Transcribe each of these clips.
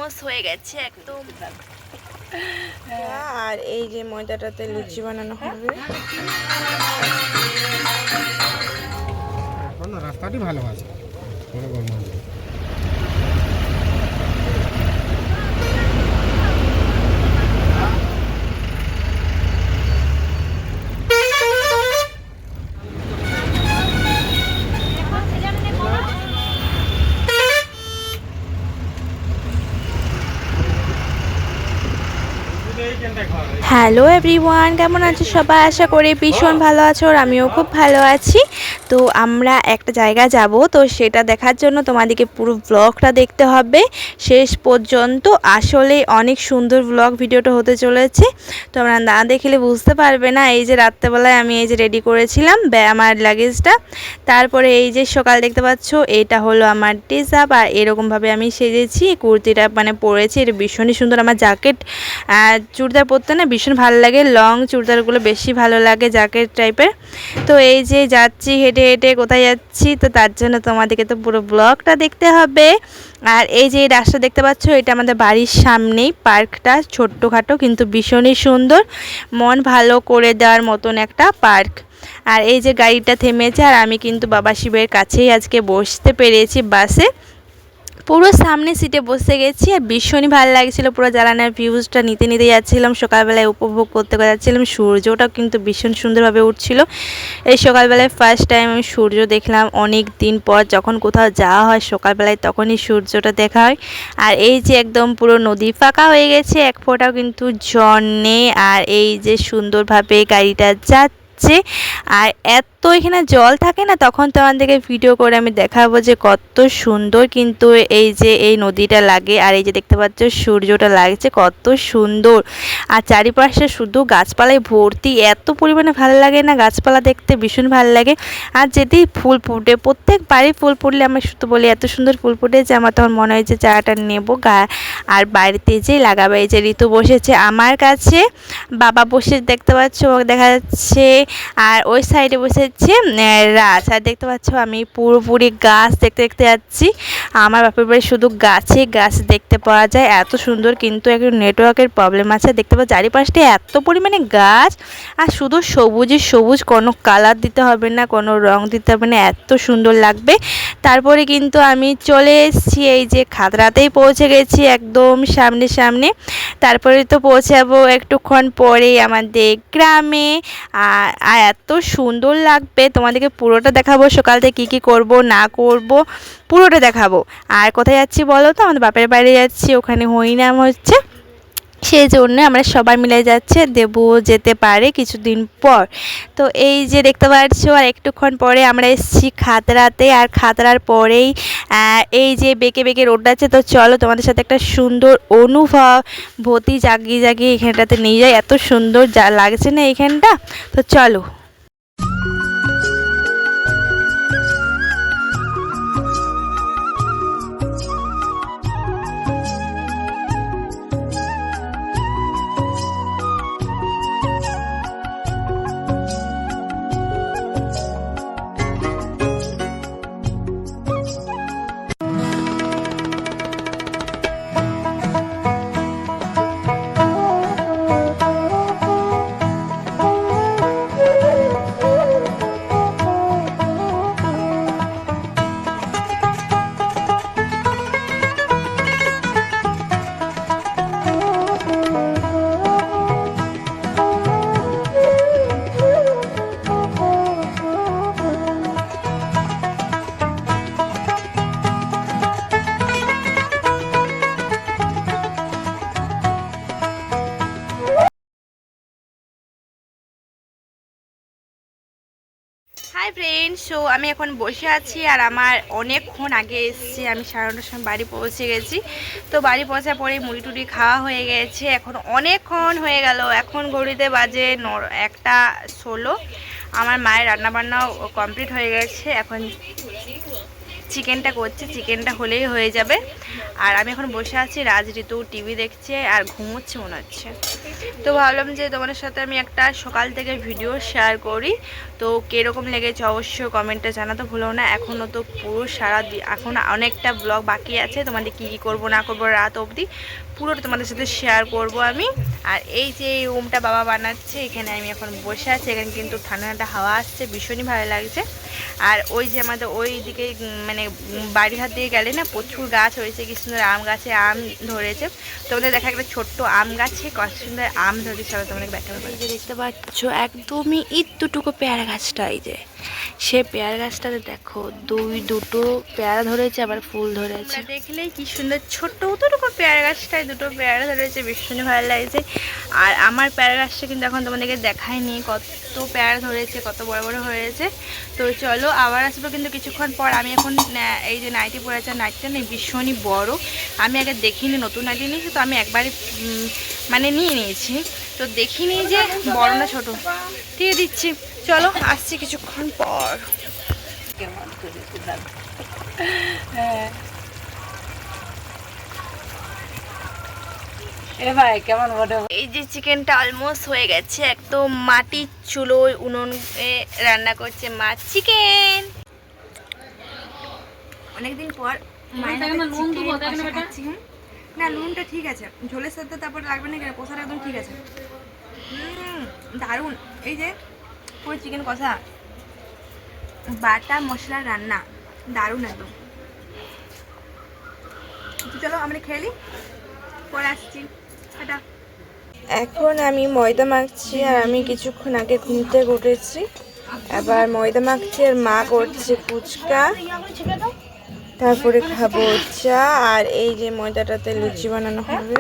Almost হয়ে গেছে একদম। আর এই যে ময়দাটাতে লুচি বানানো হবে। রাস্তাটি ভালো আছে। হ্যালো এভরিওয়ান, কেমন আছো সবাই? আশা করি ভীষণ ভালো আছো আর আমিও খুব ভালো আছি। তো আমরা একটা জায়গা যাব, তো সেটা দেখার জন্য তোমাদেরকে পুরো ব্লগটা দেখতে হবে শেষ পর্যন্ত। আসলে অনেক সুন্দর ব্লগ ভিডিওটা হতে চলেছে, তোমরা না দেখলে বুঝতে পারবে না। এই যে রাত্রেবেলায় আমি এই যে রেডি করেছিলাম আমার লাগেজটা, তারপরে এই যে সকাল দেখতে পাচ্ছ এটা হলো আমার ড্রেস আপ, আর এরকমভাবে আমি সেজেছি। কুর্তিটা মানে পরেছি, এটা ভীষণই সুন্দর। আমার জ্যাকেট চুড়িদার পরতে না ভীষণ ভালো লাগে, লং চুড়িদারগুলো বেশি ভালো লাগে জ্যাকেট টাইপের। তো এই যে যাচ্ছি হেঁটে হেঁটে, কোথায় যাচ্ছি তো তার জন্য তোমাদেরকে তো পুরো ব্লগটা দেখতে হবে। আর এই যে রাস্তা দেখতে পাচ্ছ এটা আমাদের বাড়ির সামনেই, পার্কটা ছোট্টখাটো কিন্তু ভীষণই সুন্দর, মন ভালো করে দেওয়ার মতন একটা পার্ক। আর এই যে গাড়িটা থেমেছে, আর আমি কিন্তু বাবা শিবের কাছেই আজকে বসতে পেরেছি বাসে, পুরো সামনে সিটে বসে গেছি। আর ভীষণই ভালো লাগছিলো, পুরো জ্বালানার ভিউজটা নিতে নিতে যাচ্ছিলাম, সকালবেলায় উপভোগ করতে যাচ্ছিলাম। সূর্যটাও কিন্তু ভীষণ সুন্দরভাবে উঠছিল। এই সকালবেলায় ফার্স্ট টাইম আমি সূর্য দেখলাম অনেক দিন পর, যখন কোথাও যাওয়া হয় সকালবেলায় তখনই সূর্যটা দেখা হয়। আর এই যে একদম পুরো নদী ফাঁকা হয়ে গেছে, এক ফোঁটাও কিন্তু জল নেই। আর এই যে সুন্দরভাবে গাড়িটা যাচ্ছে, আর এত এখানে জল থাকে না, তখন তোমাদেরকে ভিডিও করে আমি দেখাবো যে কত সুন্দর কিন্তু এই যে এই নদীটা লাগে। আর এই যে দেখতে পাচ্ছ সূর্যটা লাগছে কত সুন্দর, আর চারিপাশে শুধু গাছপালায় ভর্তি, এত পরিমাণে ভালো লাগে না গাছপালা দেখতে, ভীষণ ভালো লাগে। আর যদি ফুল ফুটে, প্রত্যেক বাড়ি ফুল ফুটলে আমি শুধু বলি এত সুন্দর ফুল ফুটে যে আমার তখন মনে হয় যে চারাটা নেবো আর বাড়িতে যেই লাগাবো। এই যে ঋতু বসেছে আমার কাছে, বাবা বসে দেখতে পাচ্ছ দেখা যাচ্ছে, আর ওই সাইডে বসেছে রাজ। আর দেখতে পাচ্ছ আমি পুরোপুরি গাছ দেখতে দেখতে যাচ্ছি। আমার বাপের বাড়ি শুধু গাছে গাছ দেখতে পাওয়া যায়, এত সুন্দর। কিন্তু একটু নেটওয়ার্কের প্রবলেম আছে। দেখতে পাচ্ছ চারিপাশটা এত পরিমাণে গাছ, আর শুধু সবুজই সবুজ, কোনো কালার দিতে হবে না, কোনো রং দিতে হবে না, এত সুন্দর লাগবে। তারপরে কিন্তু আমি চলে এসেছি, এই যে খাতড়াতেই পৌঁছে গেছি, একদম সামনে সামনে। তারপরে তো পৌঁছাবো একটুক্ষণ পরেই আমাদের গ্রামে। আর এত সুন্দর লাগবে, তোমাদেরকে পুরোটা দেখাবো, সকাল থেকে কী কী করবো না করব পুরোটা দেখাবো। আর কোথায় যাচ্ছি বলো তো? আমাদের বাপের বাড়ি যাচ্ছি, ওখানে হরিনাম হচ্ছে, সেই জন্য আমরা সবাই মিলে যাচ্ছে, দেবু যেতে পারে কিছুদিন পর। তো এই যে দেখতে পাচ্ছ, আর একটুক্ষণ পরে আমরা এসেছি খাতড়াতে। আর খাতড়ার পরেই এই যে বেঁকে বেঁকে রোড আছে। তো চলো তোমাদের সাথে একটা সুন্দর অনুভূতি জাগিয়ে জাগিয়ে এখানটাতে নিয়ে যাই, এত সুন্দর যা লাগছে না এখানটা। তো চলো। হাই ফ্রেন্ড, সো আমি এখন বসে আছি, আর আমার অনেকক্ষণ আগে এসেছি, আমি 9:30টার সময় বাড়ি পৌঁছে গেছি। তো বাড়ি পৌঁছার পরেই মুড়ি টুড়ি খাওয়া হয়ে গেছে, এখন অনেকক্ষণ হয়ে গেল, এখন ঘড়িতে বাজে 1:16। আমার মায়ের রান্নাবান্নাও কমপ্লিট হয়ে গেছে, এখন চিকেনটা করছে, চিকেনটা হলেই হয়ে যাবে। আর আমি এখন বসে আছি, রাজ ঋতু টিভি দেখছে আর ঘুমোচ্ছে মনে হচ্ছে। তো ভাবলাম যে তোমাদের সাথে আমি একটা সকাল থেকে ভিডিও শেয়ার করি। তো কীরকম লেগেছে অবশ্যই কমেন্টে জানাতে ভুলো না। এখনও তো পুরো এখন অনেকটা ব্লগ বাকি আছে, তোমাদের কী কী করবো না করবো রাত অবধি পুরোটা তোমাদের সাথে শেয়ার করব আমি। আর এই যে এই রুমটা বাবা বানাচ্ছে, এখানে আমি এখন বসে আছি। এখানে কিন্তু ঠান্ডা ঠান্ডা হাওয়া আসছে, ভীষণই ভালো লাগছে। আর ওই যে আমাদের ওই দিকে মানে বাড়ির হাত দিয়ে গেলে না প্রচুর গাছ হয়েছে, কি সুন্দর আম গাছে আম ধরেছে। তোমাদের দেখা একটা ছোট্ট আম গাছে কত সুন্দর আম ধরেছে, সবাই তোমাদের ব্যাখ্যা করে দেখতে পাচ্ছ একদমই দুটুকু পেয়ারা গাছটা। এই যে সে পেয়ারা গাছটাতে দেখো দুটো পেয়ারা ধরেছে, আবার ফুল ধরেছে। দেখলেই কি সুন্দর ছোট্ট দুটো পেয়ারা গাছটায় দুটো পেয়ারা ধরেছে, ভীষণই ভালো লাগছে। আর আমার পেয়ারা গাছটা কিন্তু এখন তোমাদেরকে দেখায়নি কত পেয়ারা ধরেছে, কত বড় বড় হয়েছে। তো চলো আবার আসবো কিন্তু কিছুক্ষণ পর। আমি এখন এই যে নাইটি পরে আছে, নাইটিটা নেই ভীষণই বড়, আমি আগে দেখিনি, নতুন নাইটি নিয়েছি তো আমি একবারই মানে নিয়ে নিয়েছি, তো দেখিনি যে বড় না ছোট। দিয়ে দিচ্ছি, চলো আসছি কিছুক্ষণ পর। এই যে চিকেনটা অলমোস্ট হয়ে গেছে, একদম মাটির চুলোয় উনুনে রান্না করছে মা চিকেন। অনেকদিন পর না, নুনটা ঠিক আছে, ঝোলের সাথে তারপর লাগবে না, কষাটা একদম ঠিক আছে, দারুণ। এই যে পুরো চিকেন কষা, বাটা মশলা রান্না, দারুণ একদম। চলো আমরা খেয়ে নিই, পরে আসছি। এখন আমি ময়দা মাখছি, আর আমি কিছুক্ষণ আগে ঘুম থেকে উঠেছি, আবার ময়দা মাখছি, আর মা করছে ফুচকা, তারপরে খাবো চা। আর এই যে ময়দাটাতে লুচি বানানো হবে।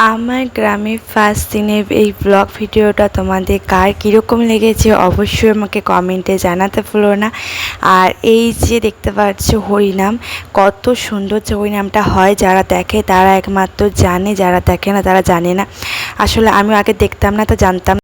আমার গ্রামের ফার্স্ট দিনের এই ব্লগ ভিডিওটা তোমাদের কার কীরকম লেগেছে অবশ্যই আমাকে কমেন্টে জানাতে ভুলো না। আর এই যে দেখতে পাচ্ছ হরিনাম, কত সুন্দর যে হরিনামটা হয়, যারা দেখে তারা একমাত্র জানে, যারা দেখে না তারা জানে না। আসলে আমি আগে দেখতাম না, তো জানতাম